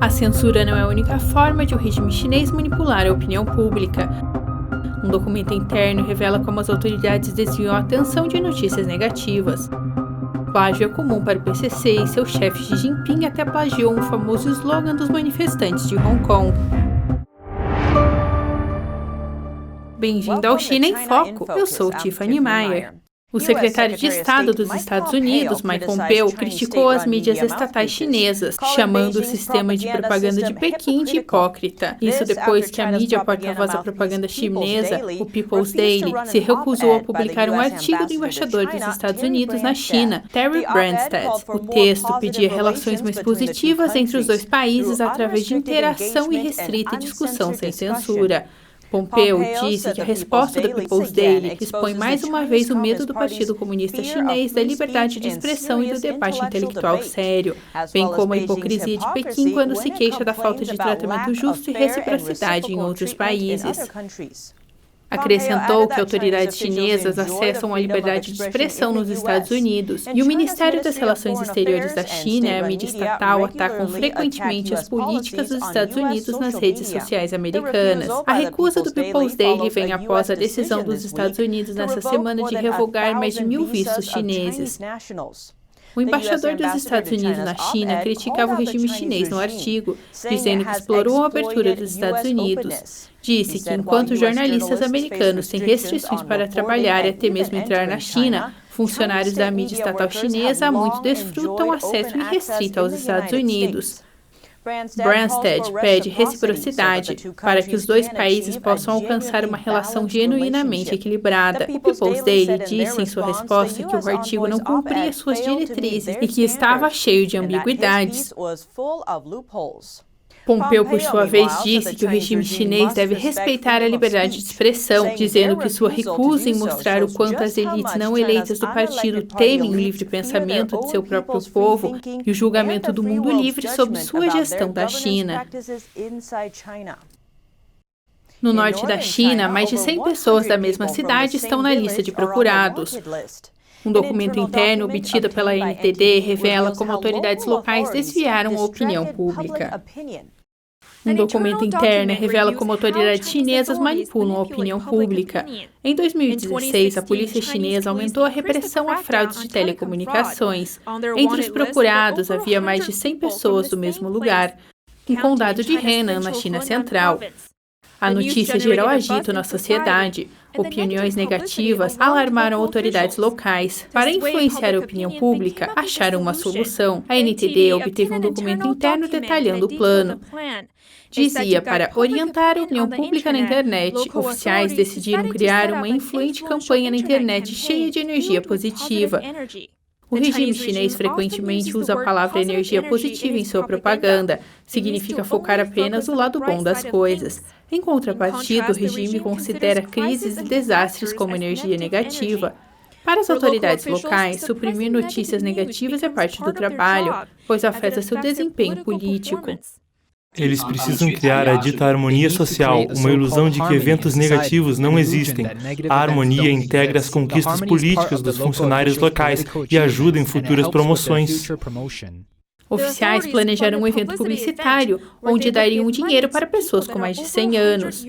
A censura não é a única forma de o regime chinês manipular a opinião pública. Um documento interno revela como as autoridades desviam a atenção de notícias negativas. Plágio é comum para o PCC e seu chefe Xi Jinping até plagiou um famoso slogan dos manifestantes de Hong Kong. Bem-vindo ao China em Foco, eu sou Tiffany Meier. O secretário de Estado dos Estados Unidos, Mike Pompeo, criticou as mídias estatais chinesas, chamando o sistema de propaganda de Pequim de hipócrita. Isso depois que a mídia porta-voz da propaganda chinesa, o People's Daily, se recusou a publicar um artigo do embaixador dos Estados Unidos na China, Terry Branstad. O texto pedia relações mais positivas entre os dois países através de interação irrestrita e discussão sem censura. Pompeo disse que a resposta do People's Daily expõe mais uma vez o medo do Partido Comunista Chinês da liberdade de expressão e do debate intelectual sério, bem como a hipocrisia de Pequim quando se queixa da falta de tratamento justo e reciprocidade em outros países. Acrescentou que autoridades chinesas acessam a liberdade de expressão nos Estados Unidos e o Ministério das Relações Exteriores da China e a mídia estatal atacam frequentemente as políticas dos Estados Unidos nas redes sociais americanas. A recusa do People's Daily vem após a decisão dos Estados Unidos nessa semana de revogar mais de 1.000 vistos chineses. O embaixador dos Estados Unidos na China criticava o regime chinês no artigo, dizendo que explorou a abertura dos Estados Unidos. Disse que enquanto jornalistas americanos têm restrições para trabalhar e até mesmo entrar na China, funcionários da mídia estatal chinesa há muito desfrutam acesso irrestrito aos Estados Unidos. Branstad pede reciprocidade para que os dois países possam alcançar uma relação genuinamente equilibrada. O People's Daily disse em sua resposta que o artigo não cumpria suas diretrizes e que estava cheio de ambiguidades. Pompeo, por sua vez, disse que o regime chinês deve respeitar a liberdade de expressão, dizendo que sua recusa em mostrar o quanto as elites não eleitas do partido temem o livre pensamento de seu próprio povo e o julgamento do mundo livre sob sua gestão da China. No norte da China, mais de 100 pessoas da mesma cidade estão na lista de procurados. Um documento interno obtido pela NTD revela como autoridades locais desviaram a opinião pública. Um documento interno revela como autoridades chinesas manipulam a opinião pública. Em 2016, a polícia chinesa aumentou a repressão a fraudes de telecomunicações. Entre os procurados, havia mais de 100 pessoas do mesmo lugar, no condado de Henan, na China Central. A notícia gerou agito na sociedade. Opiniões negativas alarmaram autoridades locais. Para influenciar a opinião pública, acharam uma solução. A NTD obteve um documento interno detalhando o plano. Dizia para orientar a opinião pública na internet. Oficiais decidiram criar uma influente campanha na internet cheia de energia positiva. O regime chinês frequentemente usa a palavra energia positiva em sua propaganda. Significa focar apenas o lado bom das coisas. Em contrapartida, o regime considera crises e desastres como energia negativa. Para as autoridades locais, suprimir notícias negativas é parte do trabalho, pois afeta seu desempenho político. Eles precisam criar a dita harmonia social, uma ilusão de que eventos negativos não existem. A harmonia integra as conquistas políticas dos funcionários locais e ajuda em futuras promoções. Oficiais planejaram um evento publicitário, onde dariam dinheiro para pessoas com mais de 100 anos.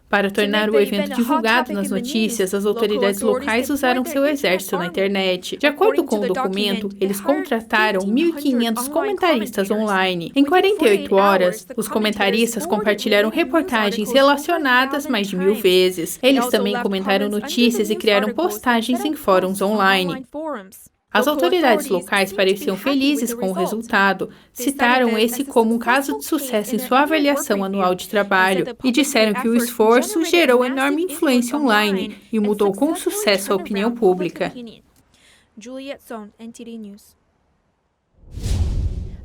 Para tornar o evento divulgado nas notícias, as autoridades locais usaram seu exército na internet. De acordo com o documento, eles contrataram 1.500 comentaristas online. Em 48 horas, os comentaristas compartilharam reportagens relacionadas mais de 1.000 vezes. Eles também comentaram notícias e criaram postagens em fóruns online. As autoridades locais pareciam felizes com o resultado, citaram esse como um caso de sucesso em sua avaliação anual de trabalho e disseram que o esforço gerou enorme influência online e mudou com sucesso a opinião pública.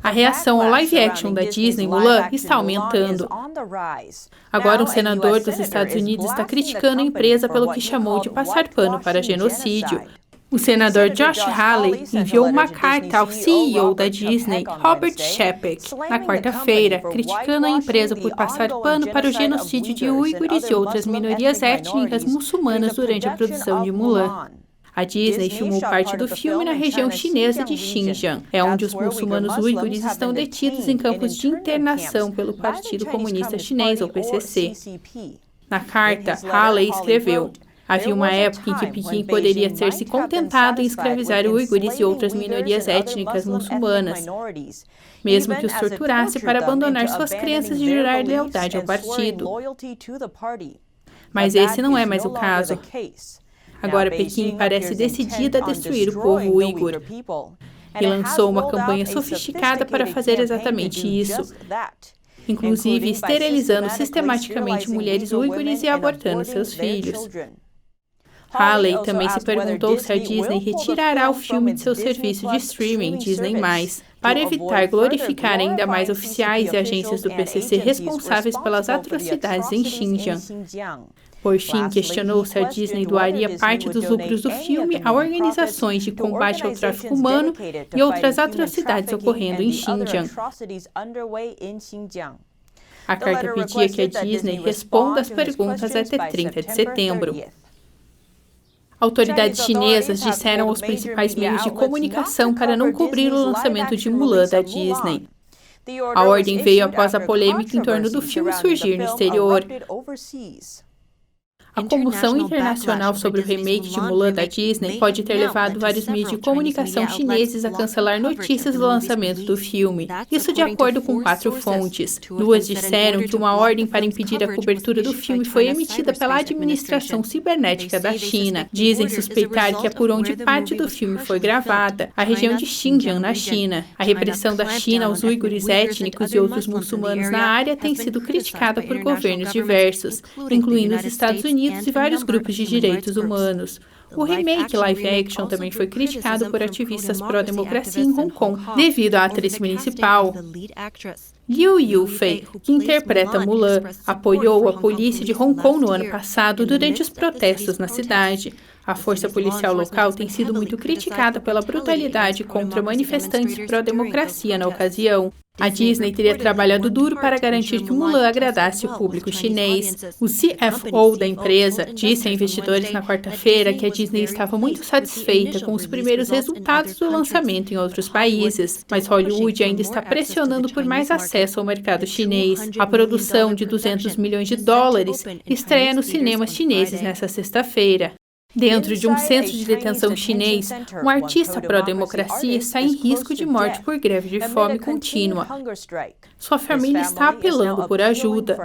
A reação ao live action da Disney, Mulan, está aumentando. Agora, um senador dos Estados Unidos está criticando a empresa pelo que chamou de passar pano para genocídio. O senador Josh Hawley enviou uma carta ao CEO da Disney, Robert Chapek, na quarta-feira, criticando a empresa por passar pano para o genocídio de uigures e outras minorias étnicas muçulmanas durante a produção de Mulan. A Disney filmou parte do filme na região chinesa de Xinjiang. É onde os muçulmanos uigures estão detidos em campos de internação pelo Partido Comunista Chinês, ou PCC. Na carta, Haley escreveu: havia uma época em que Pequim poderia ter se contentado em escravizar uigures e outras minorias étnicas muçulmanas, mesmo que os torturasse para abandonar suas crenças e jurar lealdade ao partido. Mas esse não é mais o caso. Agora Pequim parece decidida a destruir o povo uigur e lançou uma campanha sofisticada para fazer exatamente isso, inclusive esterilizando sistematicamente mulheres uigures e abortando seus filhos. Haley também se perguntou se a Disney retirará o filme de seu serviço de streaming Disney+, para evitar glorificar ainda mais oficiais e agências do PCC responsáveis pelas atrocidades em Xinjiang. Por fim, questionou se a Disney doaria parte dos lucros do filme a organizações de combate ao tráfico humano e outras atrocidades ocorrendo em Xinjiang. A carta pedia que a Disney responda às perguntas até 30 de setembro. Autoridades chinesas disseram aos principais meios de comunicação para não cobrir o lançamento de Mulan da Disney. A ordem veio após a polêmica em torno do filme surgir no exterior. A comoção internacional sobre o remake de Mulan da Disney pode ter levado vários meios de comunicação chineses a cancelar notícias do lançamento do filme. Isso de acordo com 4 fontes. 2 disseram que uma ordem para impedir a cobertura do filme foi emitida pela administração cibernética da China. Dizem suspeitar que é por onde parte do filme foi gravada, a região de Xinjiang, na China. A repressão da China aos uigures étnicos e outros muçulmanos na área tem sido criticada por governos diversos, incluindo os Estados Unidos e vários grupos de direitos humanos. O remake live action também foi criticado por ativistas pró-democracia em Hong Kong, devido à atriz principal, Liu Yufei, que interpreta Mulan, apoiou a polícia de Hong Kong no ano passado durante os protestos na cidade. A força policial local tem sido muito criticada pela brutalidade contra manifestantes pró-democracia na ocasião. A Disney teria trabalhado duro para garantir que Mulan agradasse o público chinês. O CFO da empresa disse a investidores na quarta-feira que a Disney estava muito satisfeita com os primeiros resultados do lançamento em outros países, mas Hollywood ainda está pressionando por mais acesso ao mercado chinês. A produção de $200 milhões estreia nos cinemas chineses nesta sexta-feira. Dentro de um centro de detenção chinês, um artista pró-democracia está em risco de morte por greve de fome contínua. Sua família está apelando por ajuda.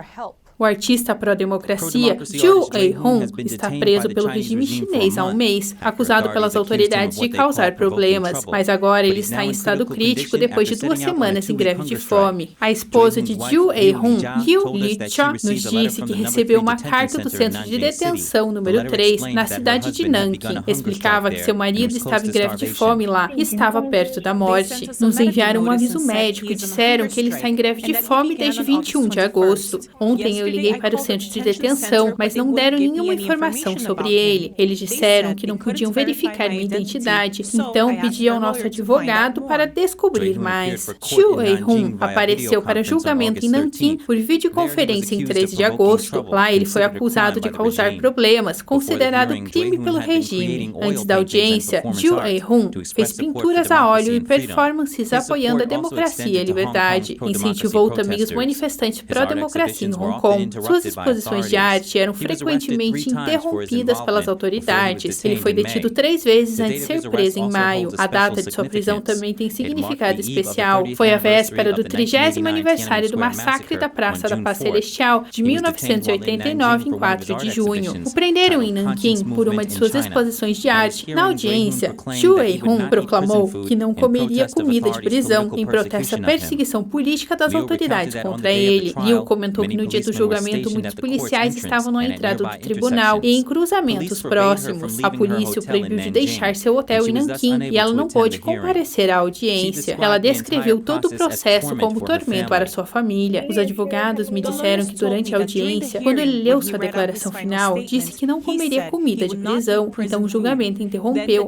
O artista pró-democracia, Zhu Eihun, está preso pelo regime chinês há um mês, acusado pelas autoridades de causar problemas, mas agora ele está em estado crítico depois de 2 semanas em greve de fome. A esposa de Zhu Eihun, Liu Licha, nos disse que recebeu uma carta do centro de detenção número 3, na cidade de Nanquim. Explicava que seu marido estava em greve de fome lá e estava perto da morte. Nos enviaram um aviso médico e disseram que ele está em greve de fome desde 21 de agosto. Ontem eu liguei para o centro de detenção, mas não deram nenhuma informação sobre ele. Eles disseram que não podiam verificar minha identidade, então pedi ao nosso advogado para descobrir mais. Zhu Eihun apareceu para julgamento em Nanquim por videoconferência em 13 de agosto. Lá ele foi acusado de causar problemas, considerado crime pelo regime. Antes da audiência, Zhu Eihun fez pinturas a óleo e performances apoiando a democracia e a liberdade. Incentivou também os manifestantes pró-democracia em Hong Kong. Suas exposições de arte eram frequentemente interrompidas pelas autoridades. Ele foi detido 3 vezes antes de ser preso em maio. A data de sua prisão também tem significado especial. Foi a véspera do 30º aniversário do massacre da Praça da Paz Celestial de 1989, em 4 de junho. O prenderam em Nanquim por uma de suas exposições de arte. Na audiência, Zhu Eihun proclamou que não comeria comida de prisão em protesto à perseguição política das autoridades contra ele. Liu comentou que no dia do julgamento muitos policiais estavam na entrada do tribunal e em cruzamentos próximos. A polícia o proibiu de deixar seu hotel em Nanquim e ela não pôde comparecer à audiência. Ela descreveu todo o processo como tormento para sua família. Os advogados me disseram que durante a audiência, quando ele leu sua declaração final, disse que não comeria comida de prisão, então o julgamento interrompeu.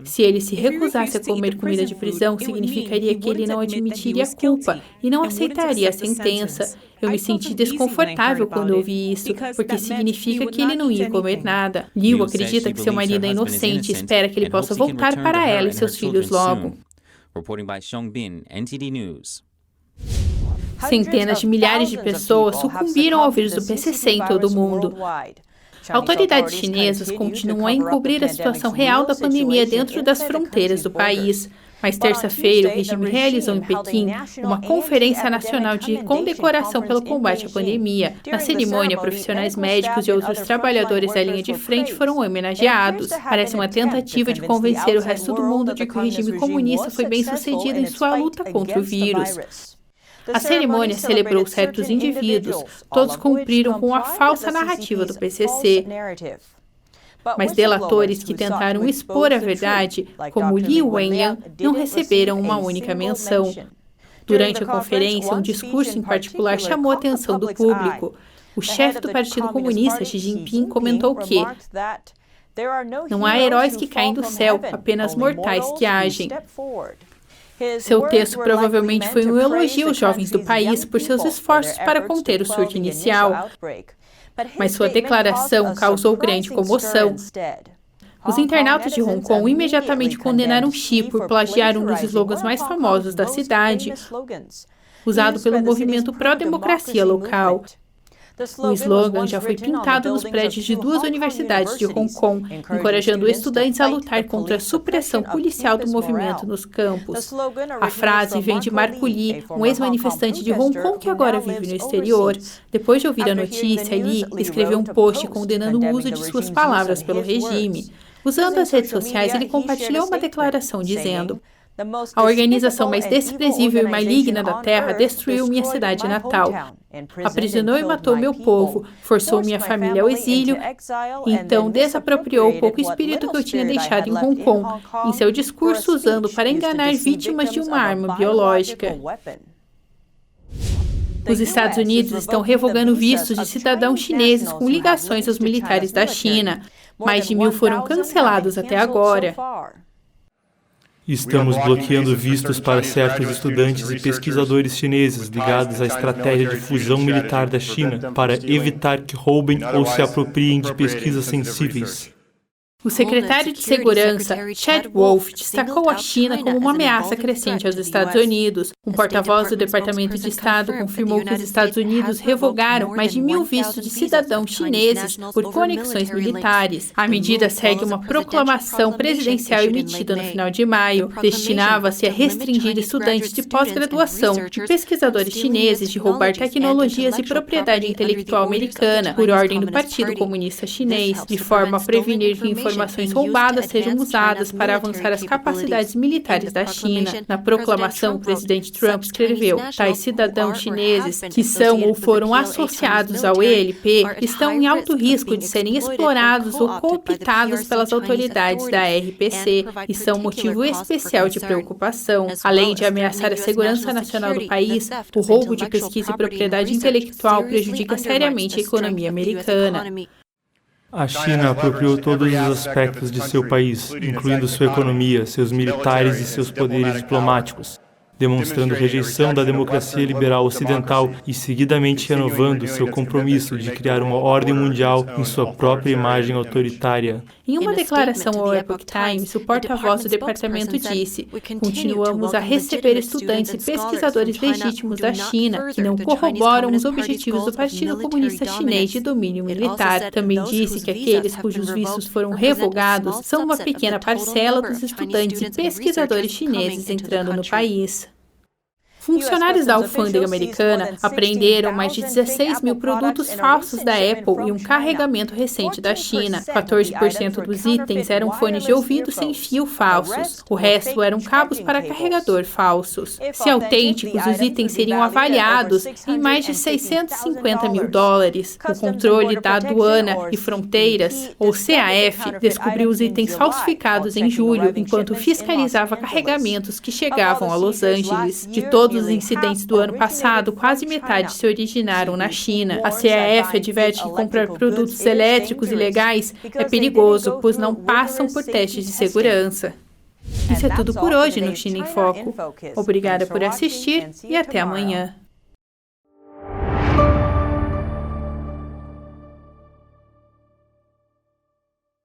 Se ele se recusasse a comer comida de prisão, significaria que ele não admitiria a culpa e não aceitaria a sentença. Eu me senti desconfortável quando ouvi isso, porque significa que ele não ia comer nada. Liu acredita que seu marido é inocente e espera que ele possa voltar para ela e seus filhos logo. Centenas de milhares de pessoas sucumbiram ao vírus do PCC em todo o mundo. Autoridades chinesas continuam a encobrir a situação real da pandemia dentro das fronteiras do país. Mas terça-feira, o regime realizou em Pequim uma conferência nacional de condecoração pelo combate à pandemia. Na cerimônia, profissionais médicos e outros trabalhadores da linha de frente foram homenageados. Parece uma tentativa de convencer o resto do mundo de que o regime comunista foi bem-sucedido em sua luta contra o vírus. A cerimônia celebrou certos indivíduos, todos cumpriram com a falsa narrativa do PCC. Mas delatores que tentaram expor a verdade, como Li Wenliang, não receberam uma única menção. Durante a conferência, um discurso em particular chamou a atenção do público. O chefe do Partido Comunista, Xi Jinping, comentou que não há heróis que caem do céu, apenas mortais que agem. Seu texto provavelmente foi um elogio aos jovens do país por seus esforços para conter o surto inicial, mas sua declaração causou grande comoção. Os internautas de Hong Kong imediatamente condenaram Xi por plagiar um dos slogans mais famosos da cidade, usado pelo movimento pró-democracia local. O slogan já foi pintado nos prédios de 2 universidades de Hong Kong, encorajando estudantes a lutar contra a supressão policial do movimento nos campos. A frase vem de Marco Li, um ex-manifestante de Hong Kong que agora vive no exterior. Depois de ouvir a notícia, Li escreveu um post condenando o uso de suas palavras pelo regime. Usando as redes sociais, ele compartilhou uma declaração dizendo: "A organização mais desprezível e maligna da Terra destruiu minha cidade natal. Aprisionou e matou meu povo, forçou minha família ao exílio, então desapropriou o pouco espírito que eu tinha deixado em Hong Kong, em seu discurso usando para enganar vítimas de uma arma biológica." Os Estados Unidos estão revogando vistos de cidadãos chineses com ligações aos militares da China. Mais de 1.000 foram cancelados até agora. Estamos bloqueando vistos para certos estudantes e pesquisadores chineses ligados à estratégia de fusão militar da China para evitar que roubem ou se apropriem de pesquisas sensíveis. O secretário de Segurança, Chad Wolf, destacou a China como uma ameaça crescente aos Estados Unidos. Um porta-voz do Departamento de Estado confirmou que os Estados Unidos revogaram mais de 1.000 vistos de cidadãos chineses por conexões militares. A medida segue uma proclamação presidencial emitida no final de maio. Destinava-se a restringir estudantes de pós-graduação e pesquisadores chineses de roubar tecnologias e propriedade intelectual americana por ordem do Partido Comunista Chinês, de forma a prevenir que informações roubadas sejam usadas para avançar as capacidades militares da China. Na proclamação, o presidente Trump escreveu: "Tais cidadãos chineses que são ou foram associados ao ELP estão em alto risco de serem explorados ou cooptados pelas autoridades da RPC e são motivo especial de preocupação. Além de ameaçar a segurança nacional do país, o roubo de pesquisa e propriedade intelectual prejudica seriamente a economia americana." A China apropriou todos os aspectos de seu país, incluindo sua economia, seus militares e seus poderes diplomáticos, demonstrando rejeição da democracia liberal ocidental e seguidamente renovando seu compromisso de criar uma ordem mundial em sua própria imagem autoritária. Em uma declaração ao Epoch Times, o porta-voz do departamento disse: "Continuamos a receber estudantes e pesquisadores legítimos da China que não corroboram os objetivos do Partido Comunista Chinês de domínio militar." Também disse que aqueles cujos vistos foram revogados são uma pequena parcela dos estudantes e pesquisadores chineses entrando no país. Funcionários da alfândega americana apreenderam mais de 16.000 produtos falsos da Apple e um carregamento recente da China. 14% dos itens eram fones de ouvido sem fio falsos. O resto eram cabos para carregador falsos. Se autênticos, os itens seriam avaliados em mais de $650 mil. O controle da Aduana e Fronteiras, ou CAF, descobriu os itens falsificados em julho, enquanto fiscalizava carregamentos que chegavam a Los Angeles. De todos os incidentes do ano passado, quase metade se originaram na China. A CAF adverte que comprar produtos elétricos ilegais é perigoso, pois não passam por testes de segurança. Isso é tudo por hoje no China em Foco. Obrigada por assistir e até amanhã.